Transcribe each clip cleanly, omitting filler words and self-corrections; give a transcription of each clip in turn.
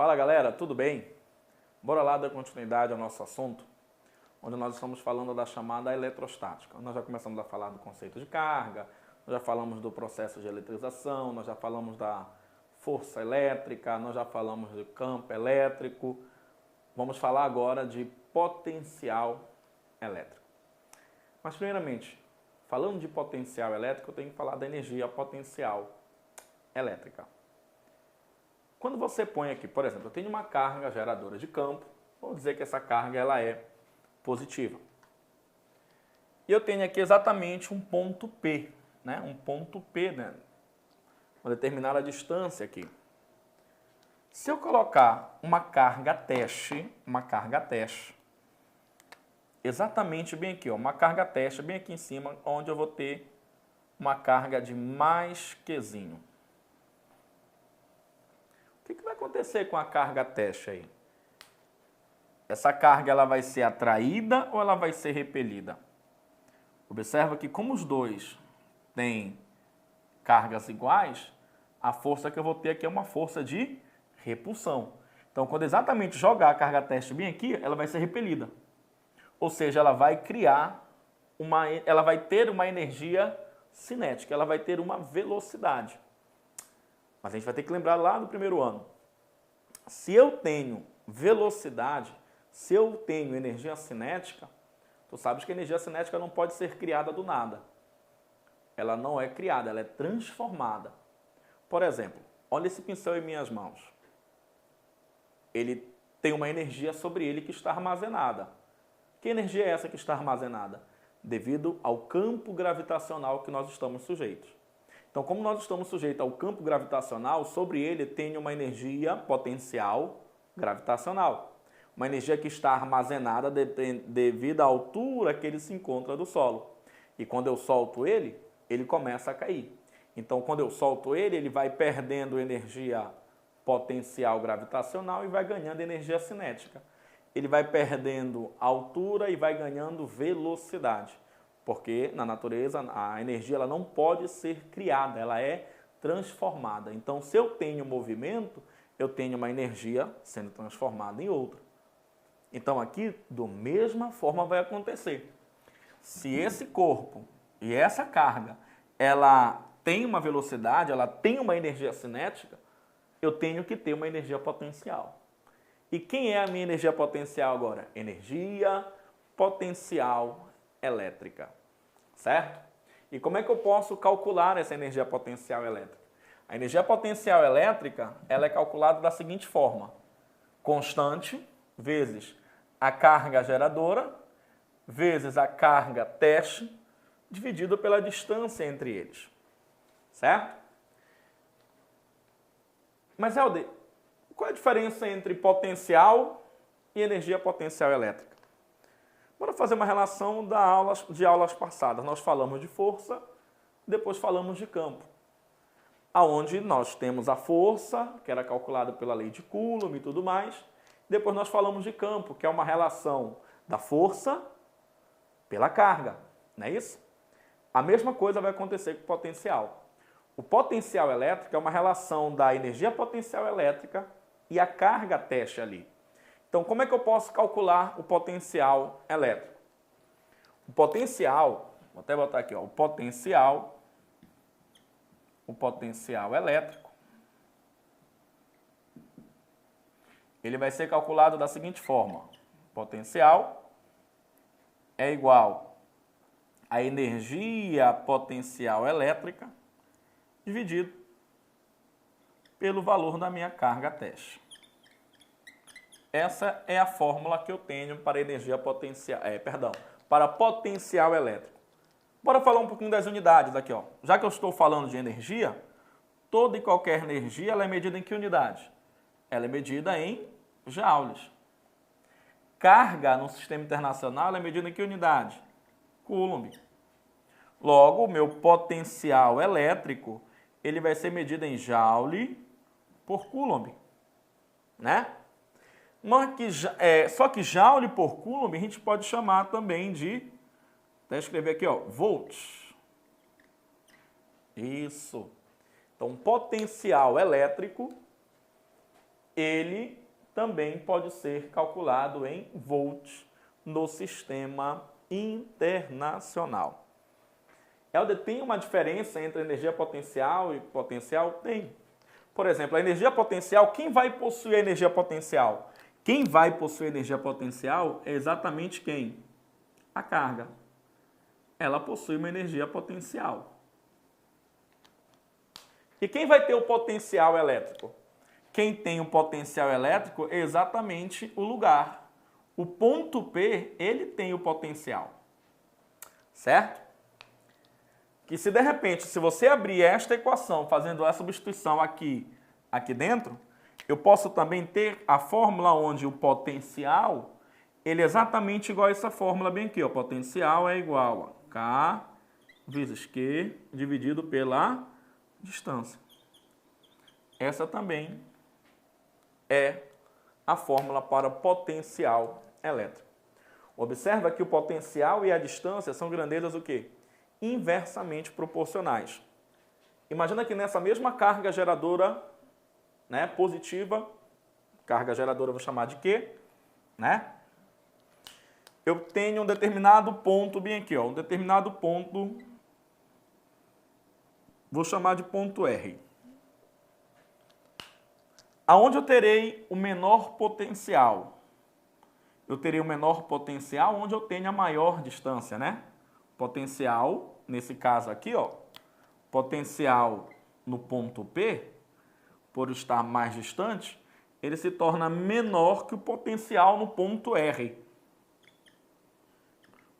Fala galera, tudo bem? Bora lá dar continuidade ao nosso assunto, onde nós estamos falando da chamada eletrostática. Nós já começamos a falar do conceito de carga, nós já falamos do processo de eletrização, nós já falamos da força elétrica, nós já falamos de campo elétrico. Vamos falar agora de potencial elétrico. Mas primeiramente, falando de potencial elétrico, eu tenho que falar da energia potencial elétrica. Quando você põe aqui, por exemplo, eu tenho uma carga geradora de campo, vamos dizer que essa carga ela é positiva. E eu tenho aqui exatamente um ponto P, né? Um ponto P, né? Uma determinada distância aqui. Se eu colocar uma carga teste, exatamente bem aqui, ó, uma carga teste bem aqui em cima, onde eu vou ter uma carga de mais Qzinho. O que vai acontecer com a carga teste aí? Essa carga ela vai ser atraída ou ela vai ser repelida? Observa que como os dois têm cargas iguais, a força que eu vou ter aqui é uma força de repulsão. Então, quando exatamente jogar a carga teste bem aqui, ela vai ser repelida. Ou seja, ela vai ter uma energia cinética, ela vai ter uma velocidade. Mas a gente vai ter que lembrar lá do primeiro ano. Se eu tenho velocidade, se eu tenho energia cinética, tu sabes que a energia cinética não pode ser criada do nada. Ela não é criada, ela é transformada. Por exemplo, olha esse pincel em minhas mãos. Ele tem uma energia sobre ele que está armazenada. Que energia é essa que está armazenada? Devido ao campo gravitacional que nós estamos sujeitos. Então, como nós estamos sujeitos ao campo gravitacional, sobre ele tem uma energia potencial gravitacional. Uma energia que está armazenada devido à altura que ele se encontra do solo. E quando eu solto ele, ele começa a cair. Então, quando eu solto ele, ele vai perdendo energia potencial gravitacional e vai ganhando energia cinética. Ele vai perdendo altura e vai ganhando velocidade. Porque na natureza a energia ela não pode ser criada, ela é transformada. Então, se eu tenho movimento, eu tenho uma energia sendo transformada em outra. Então, aqui, da mesma forma vai acontecer. Se esse corpo e essa carga, ela tem uma velocidade, ela tem uma energia cinética, eu tenho que ter uma energia potencial. E quem é a minha energia potencial agora? Energia potencial elétrica, certo? E como é que eu posso calcular essa energia potencial elétrica? A energia potencial elétrica, ela é calculada da seguinte forma: constante vezes a carga geradora vezes a carga teste dividido pela distância entre eles, certo? Mas, Helder, qual é a diferença entre potencial e energia potencial elétrica? Bora fazer uma relação de aulas passadas. Nós falamos de força, depois falamos de campo. Aonde nós temos a força, que era calculada pela lei de Coulomb e tudo mais. Depois nós falamos de campo, que é uma relação da força pela carga. Não é isso? A mesma coisa vai acontecer com o potencial. O potencial elétrico é uma relação da energia potencial elétrica e a carga teste ali. Então, como é que eu posso calcular o potencial elétrico? O potencial, vou até botar aqui, ó, o potencial elétrico, ele vai ser calculado da seguinte forma: potencial é igual a energia potencial elétrica dividido pelo valor da minha carga teste. Essa é a fórmula que eu tenho para energia potencial, para potencial elétrico. Bora falar um pouquinho das unidades aqui, ó. Já que eu estou falando de energia, toda e qualquer energia ela é medida em que unidade? Ela é medida em joules. Carga no sistema internacional ela é medida em que unidade? Coulomb. Logo, o meu potencial elétrico ele vai ser medido em joule por Coulomb, né? Só que joule por Coulomb a gente pode chamar também de, até escrever aqui, ó, volts. Isso. Então, potencial elétrico ele também pode ser calculado em volts no sistema internacional. Helder, tem uma diferença entre energia potencial e potencial? Tem. Por exemplo, a energia potencial, quem vai possuir a energia potencial? Quem vai possuir a energia potencial é exatamente quem? A carga. Ela possui uma energia potencial. E quem vai ter o potencial elétrico? Quem tem o potencial elétrico é exatamente o lugar. O ponto P, ele tem o potencial. Certo? Que se de repente, se você abrir esta equação, fazendo a substituição aqui dentro, eu posso também ter a fórmula onde o potencial, ele é exatamente igual a essa fórmula bem aqui, ó. Potencial é igual a K vezes Q dividido pela distância. Essa também é a fórmula para potencial elétrico. Observa que o potencial e a distância são grandezas o quê? Inversamente proporcionais. Imagina que nessa mesma carga geradora, né, positiva, carga geradora eu vou chamar de Q, né? Eu tenho um determinado ponto bem aqui, ó, um determinado ponto, vou chamar de ponto R. Aonde eu terei o menor potencial? Eu terei o menor potencial onde eu tenho a maior distância, né? Potencial, nesse caso aqui, ó, potencial no ponto P, por estar mais distante, ele se torna menor que o potencial no ponto R.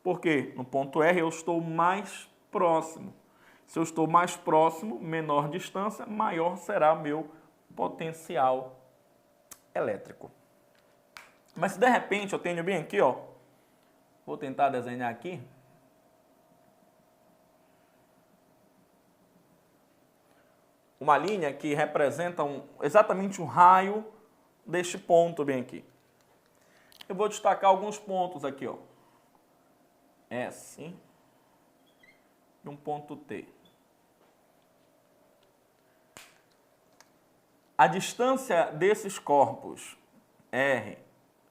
Por quê? No ponto R eu estou mais próximo. Se eu estou mais próximo, menor distância, maior será o meu potencial elétrico. Mas se de repente eu tenho bem aqui, ó, vou tentar desenhar aqui. Uma linha que representa exatamente um raio deste ponto bem aqui. Eu vou destacar alguns pontos aqui, ó. S e um ponto T. A distância desses corpos R,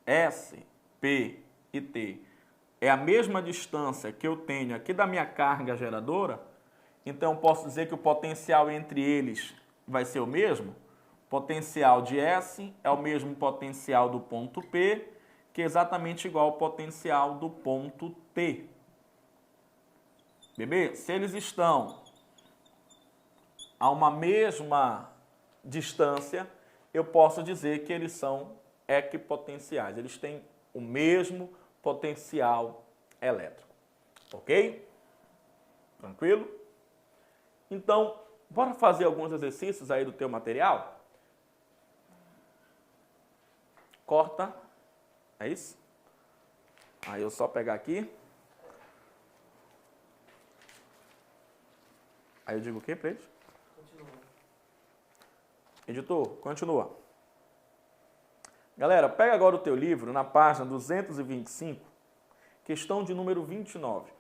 S, P e T é a mesma distância que eu tenho aqui da minha carga geradora. Então, eu posso dizer que o potencial entre eles vai ser o mesmo. O potencial de S é o mesmo potencial do ponto P, que é exatamente igual ao potencial do ponto T. Bebê, se eles estão a uma mesma distância, eu posso dizer que eles são equipotenciais. Eles têm o mesmo potencial elétrico. Ok? Tranquilo? Então, bora fazer alguns exercícios aí do teu material? Corta. É isso? Aí eu só pegar aqui. Aí eu digo o quê para eles? Continua. Editor, continua. Galera, pega agora o teu livro, na página 225, questão de número 29.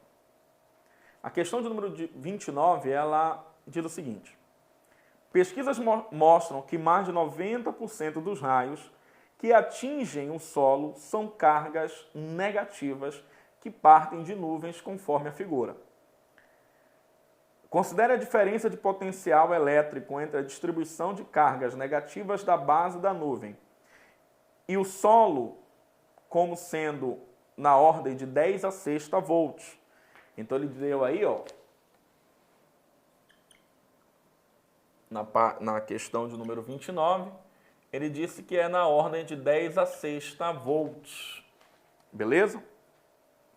A questão de número 29, ela diz o seguinte. Pesquisas mostram que mais de 90% dos raios que atingem o solo são cargas negativas que partem de nuvens conforme a figura. Considere a diferença de potencial elétrico entre a distribuição de cargas negativas da base da nuvem e o solo como sendo na ordem de 10 a 6 volts. Então ele deu aí, ó, na questão de número 29, ele disse que é na ordem de 10 a 6 volts. Beleza?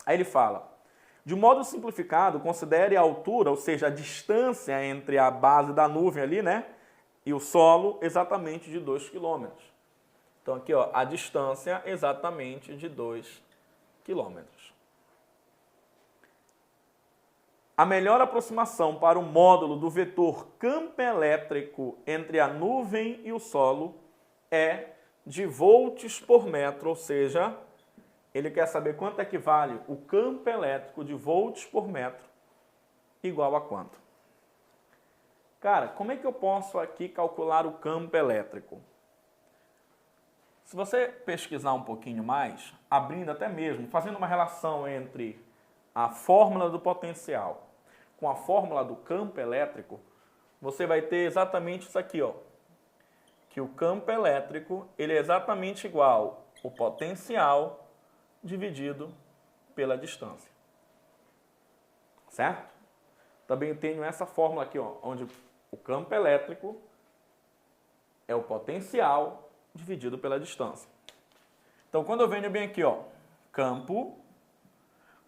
Aí ele fala, de modo simplificado, considere a altura, ou seja, a distância entre a base da nuvem ali, né, e o solo exatamente de 2 km. Então aqui, ó, a distância exatamente de 2 km. A melhor aproximação para o módulo do vetor campo elétrico entre a nuvem e o solo é de volts por metro, ou seja, ele quer saber quanto equivale o campo elétrico de volts por metro igual a quanto. Cara, como é que eu posso aqui calcular o campo elétrico? Se você pesquisar um pouquinho mais, abrindo até mesmo, fazendo uma relação entre a fórmula do potencial com a fórmula do campo elétrico, você vai ter exatamente isso aqui, ó, que o campo elétrico ele é exatamente igual ao potencial dividido pela distância. Certo? Também tenho essa fórmula aqui, ó, onde o campo elétrico é o potencial dividido pela distância. Então, quando eu venho bem aqui, ó, campo,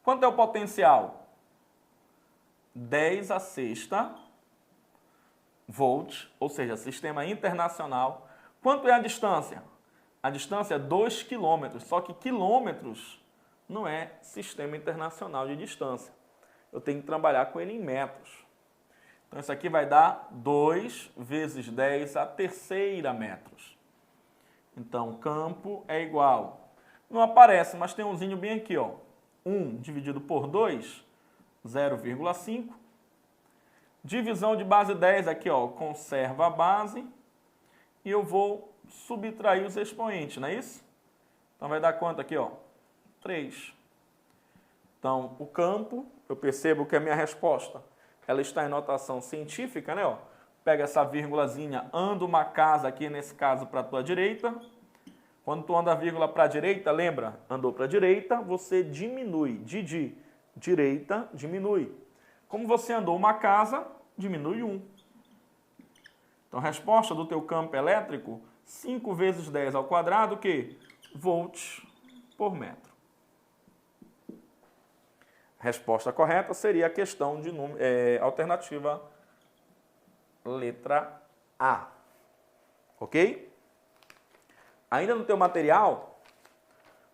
quanto é o potencial? 10 a sexta volts, ou seja, sistema internacional. Quanto é a distância? A distância é 2 quilômetros, só que quilômetros não é sistema internacional de distância. Eu tenho que trabalhar com ele em metros. Então, isso aqui vai dar 2 vezes 10 a terceira metros. Então, campo é igual. Não aparece, mas tem umzinho bem aqui, ó. 1 dividido por 2, 0,5. Divisão de base 10 aqui, ó, conserva a base. E eu vou subtrair os expoentes, não é isso? Então, vai dar quanto aqui, ó? 3. Então, o campo, eu percebo que a minha resposta, ela está em notação científica, né? Ó. Pega essa vírgulazinha, anda uma casa aqui, nesse caso, para a tua direita. Quando tu anda a vírgula para a direita, lembra? Andou para a direita, você diminui. De direita, diminui. Como você andou uma casa, diminui 1. Então, a resposta do teu campo elétrico, 5 vezes 10 ao quadrado, o quê? Volts por metro. A resposta correta seria a questão de alternativa letra A. Ok? Ainda no teu material,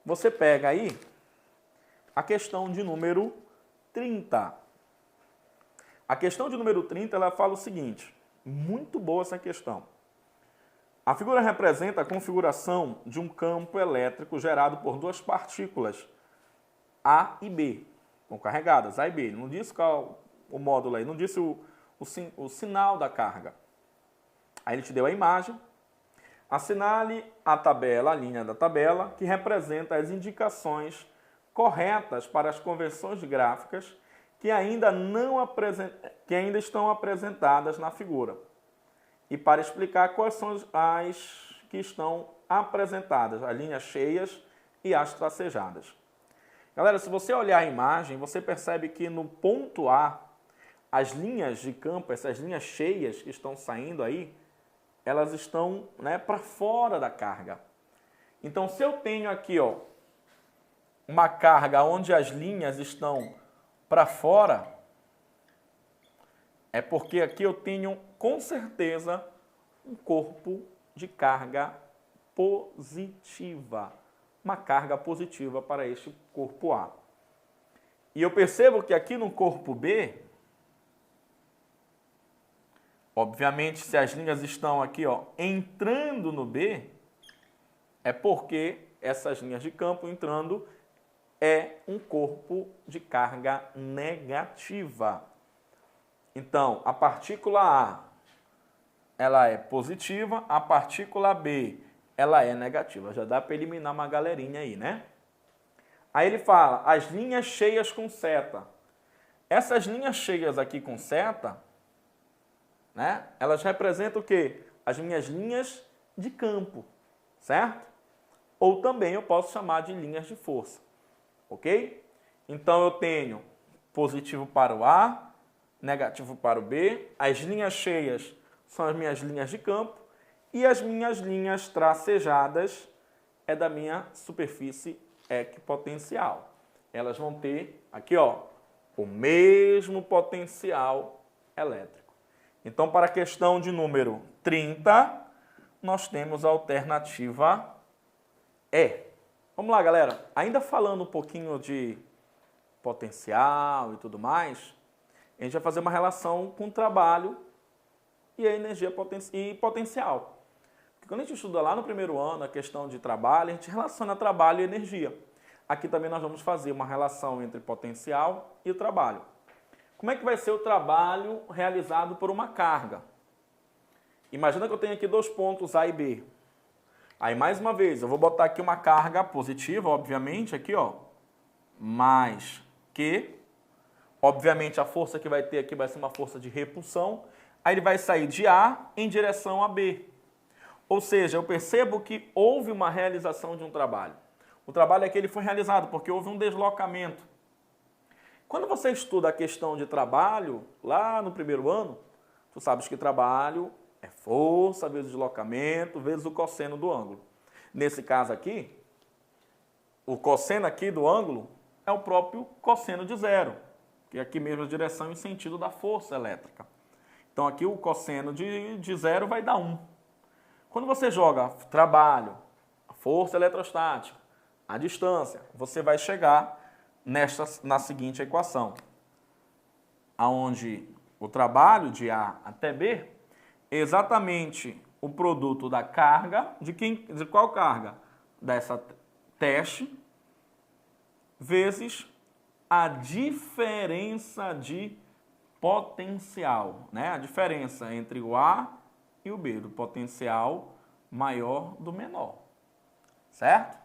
você pega aí a questão de número 30. A questão de número 30, ela fala o seguinte, muito boa essa questão. A figura representa a configuração de um campo elétrico gerado por duas partículas, A e B. Estão carregadas, A e B. Não disse qual o módulo aí, não disse o sinal da carga. Aí ele te deu a imagem. Assinale a tabela, a linha da tabela, que representa as indicações corretas para as conversões gráficas que ainda estão apresentadas na figura. E para explicar quais são as que estão apresentadas, as linhas cheias e as tracejadas. Galera, se você olhar a imagem, você percebe que no ponto A, as linhas de campo, essas linhas cheias que estão saindo aí, elas estão, né, para fora da carga. Então, se eu tenho aqui, ó, uma carga onde as linhas estão para fora, é porque aqui eu tenho, com certeza, um corpo de carga positiva. Uma carga positiva para este corpo A. E eu percebo que aqui no corpo B, obviamente, se as linhas estão aqui, ó, entrando no B, é porque essas linhas de campo entrando é um corpo de carga negativa. Então, a partícula A, ela é positiva, a partícula B, ela é negativa. Já dá para eliminar uma galerinha aí, né? Aí ele fala, as linhas cheias com seta. Essas linhas cheias aqui com seta, né? Elas representam o quê? As minhas linhas de campo, certo? Ou também eu posso chamar de linhas de força, ok? Então eu tenho positivo para o A, negativo para o B. As linhas cheias são as minhas linhas de campo e as minhas linhas tracejadas é da minha superfície equipotencial. Elas vão ter aqui, ó, o mesmo potencial elétrico. Então, para a questão de número 30, nós temos a alternativa E. Vamos lá, galera. Ainda falando um pouquinho de potencial e tudo mais, a gente vai fazer uma relação com o trabalho e a energia potencial. Porque quando a gente estuda lá no primeiro ano a questão de trabalho, a gente relaciona trabalho e energia. Aqui também nós vamos fazer uma relação entre potencial e o trabalho. Como é que vai ser o trabalho realizado por uma carga? Imagina que eu tenho aqui dois pontos A e B. Aí, mais uma vez, eu vou botar aqui uma carga positiva, obviamente, aqui, ó, mais Q. Obviamente, a força que vai ter aqui vai ser uma força de repulsão. Aí ele vai sair de A em direção a B. Ou seja, eu percebo que houve uma realização de um trabalho. O trabalho aqui ele foi realizado porque houve um deslocamento. Quando você estuda a questão de trabalho, lá no primeiro ano, tu sabes que trabalho é força vezes deslocamento vezes o cosseno do ângulo. Nesse caso aqui, o cosseno aqui do ângulo é o próprio cosseno de zero, que é aqui mesmo a direção e sentido da força elétrica. Então aqui o cosseno de zero vai dar 1. Quando você joga trabalho, a força eletrostática, a distância, você vai chegar na seguinte equação, onde o trabalho de A até B é exatamente o produto da carga, de qual carga? Dessa teste, vezes a diferença de potencial, né? A diferença entre o A e o B, do potencial maior do menor, certo?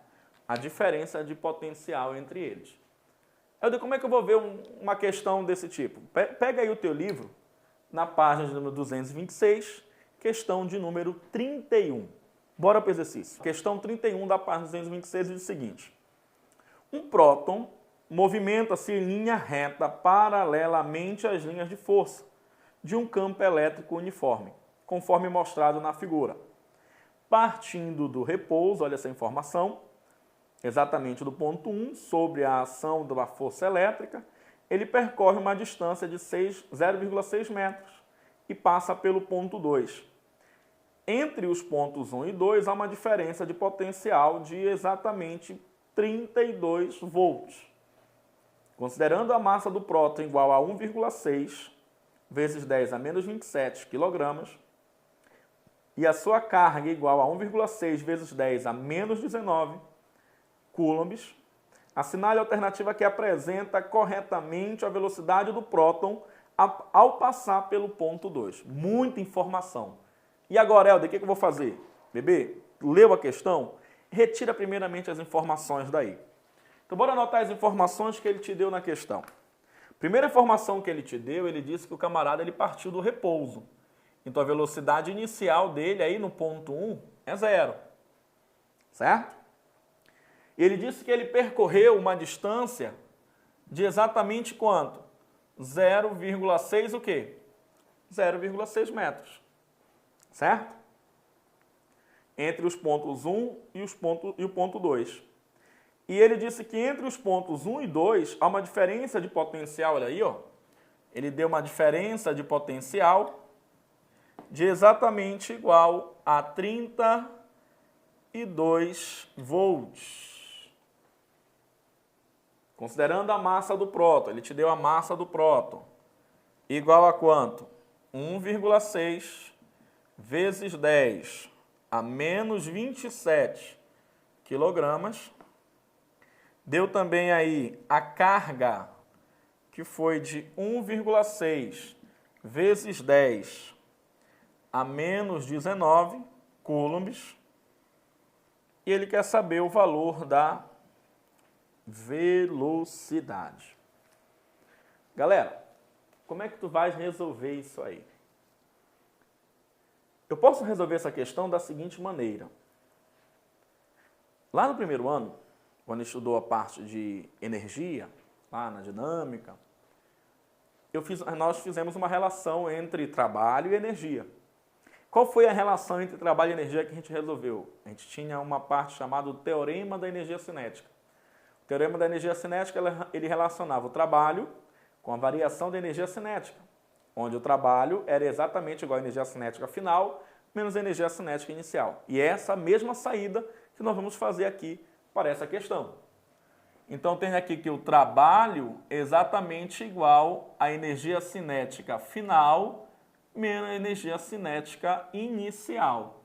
A diferença de potencial entre eles. Eu digo, como é que eu vou ver uma questão desse tipo? Pega aí o teu livro, na página de número 226, questão de número 31. Bora para o exercício. Questão 31 da página 226 diz o seguinte. Um próton movimenta-se em linha reta paralelamente às linhas de força de um campo elétrico uniforme, conforme mostrado na figura. Partindo do repouso, olha essa informação, exatamente do ponto 1, sobre a ação da força elétrica, ele percorre uma distância de 0,6 metros e passa pelo ponto 2. Entre os pontos 1 e 2 há uma diferença de potencial de exatamente 32 volts. Considerando a massa do próton igual a 1,6 vezes 10 a menos 27 kg e a sua carga igual a 1,6 vezes 10 a menos 19 coulombs, assinale a alternativa que apresenta corretamente a velocidade do próton ao passar pelo ponto 2. Muita informação. E agora, Helder, o que eu vou fazer? Bebê, leu a questão? Retira primeiramente as informações daí. Então, bora anotar as informações que ele te deu na questão. Primeira informação que ele te deu, ele disse que o camarada ele partiu do repouso. Então, a velocidade inicial dele aí no ponto 1 é 0. Certo? Ele disse que ele percorreu uma distância de exatamente quanto? 0,6 o quê? 0,6 metros. Certo? Entre os pontos 1 e o ponto 2. E ele disse que entre os pontos 1 e 2 há uma diferença de potencial, olha aí, ó. Ele deu uma diferença de potencial de exatamente igual a 32 volts. Considerando a massa do próton, ele te deu a massa do próton, igual a quanto? 1,6 vezes 10 a menos 27 quilogramas. Deu também aí a carga, que foi de 1,6 vezes 10 a menos 19 coulombs. E ele quer saber o valor da velocidade. Galera, como é que tu vais resolver isso aí? Eu posso resolver essa questão da seguinte maneira. Lá no primeiro ano, quando estudou a parte de energia, lá na dinâmica, nós fizemos uma relação entre trabalho e energia. Qual foi a relação entre trabalho e energia que a gente resolveu? A gente tinha uma parte chamada teorema da energia cinética. O teorema da energia cinética ele relacionava o trabalho com a variação da energia cinética, onde o trabalho era exatamente igual à energia cinética final, menos a energia cinética inicial. E é essa mesma saída que nós vamos fazer aqui para essa questão. Então, tem aqui que o trabalho é exatamente igual à energia cinética final menos a energia cinética inicial.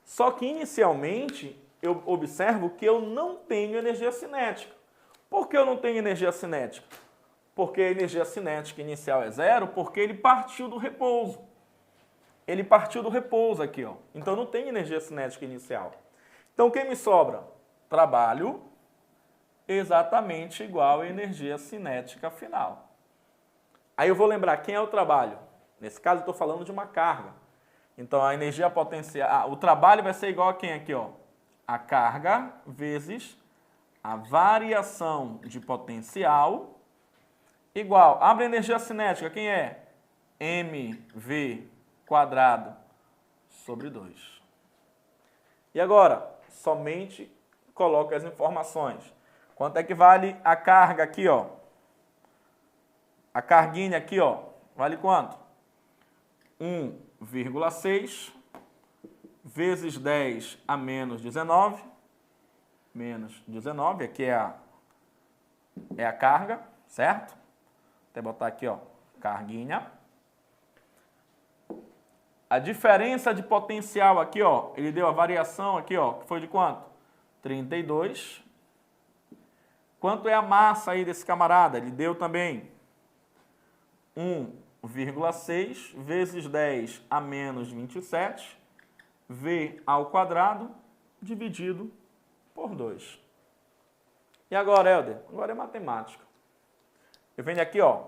Só que, inicialmente, eu observo que eu não tenho energia cinética. Por que eu não tenho energia cinética? Porque a energia cinética inicial é 0, porque ele partiu do repouso. ele partiu do repouso aqui, ó. Então não tem energia cinética inicial. Então quem me sobra? Trabalho exatamente igual a energia cinética final. Aí eu vou lembrar quem é o trabalho. Nesse caso eu estou falando de uma carga. Então a energia potencial, o trabalho vai ser igual a quem aqui, ó? A carga vezes a variação de potencial igual, abre a energia cinética, quem é? mv quadrado sobre 2. E agora, somente coloca as informações. Quanto é que vale a carga aqui, ó? A carguinha aqui, ó, vale quanto? 1,6 vezes 10 a menos 19. Menos 19, aqui é a carga, certo? Até botar aqui, ó, carguinha. A diferença de potencial aqui, ó, ele deu a variação aqui, ó, que foi de quanto? 32. Quanto é a massa aí desse camarada? Ele deu também 1,6 vezes 10 a menos 27, V ao quadrado, dividido por 2. E agora, Helder? Agora é matemática. Eu venho aqui, ó,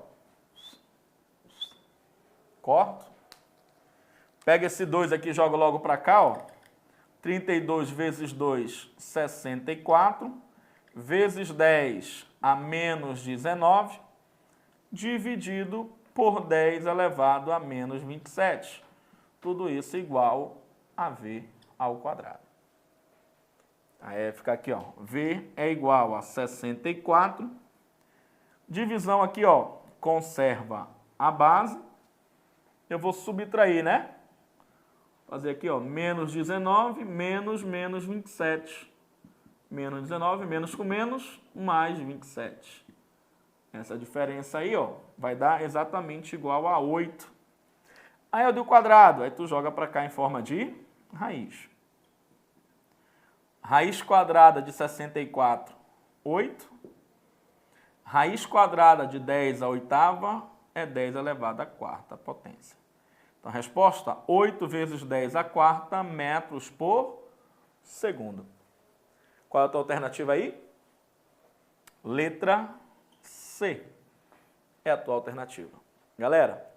corto, pega esse 2 aqui e jogo logo para cá, ó. 32 vezes 2, 64, vezes 10 a menos 19, dividido por 10 elevado a menos 27. Tudo isso igual a V ao quadrado. Aí fica aqui, ó, V é igual a 64. Divisão aqui, ó, conserva a base. Eu vou subtrair, né? Fazer aqui, ó, menos 19, menos 27. Menos 19, menos com menos, mais 27. Essa diferença aí, ó, vai dar exatamente igual a 8. Aí eu dei o quadrado, aí tu joga para cá em forma de raiz. Raiz quadrada de 64, 8. Raiz quadrada de 10 à oitava é 10 elevado à quarta potência. Então a resposta, 8 vezes 10 à quarta metros por segundo. Qual é a tua alternativa aí? Letra C é a tua alternativa. Galera,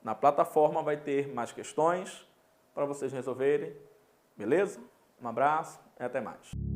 na plataforma vai ter mais questões para vocês resolverem. Beleza? Um abraço e até mais.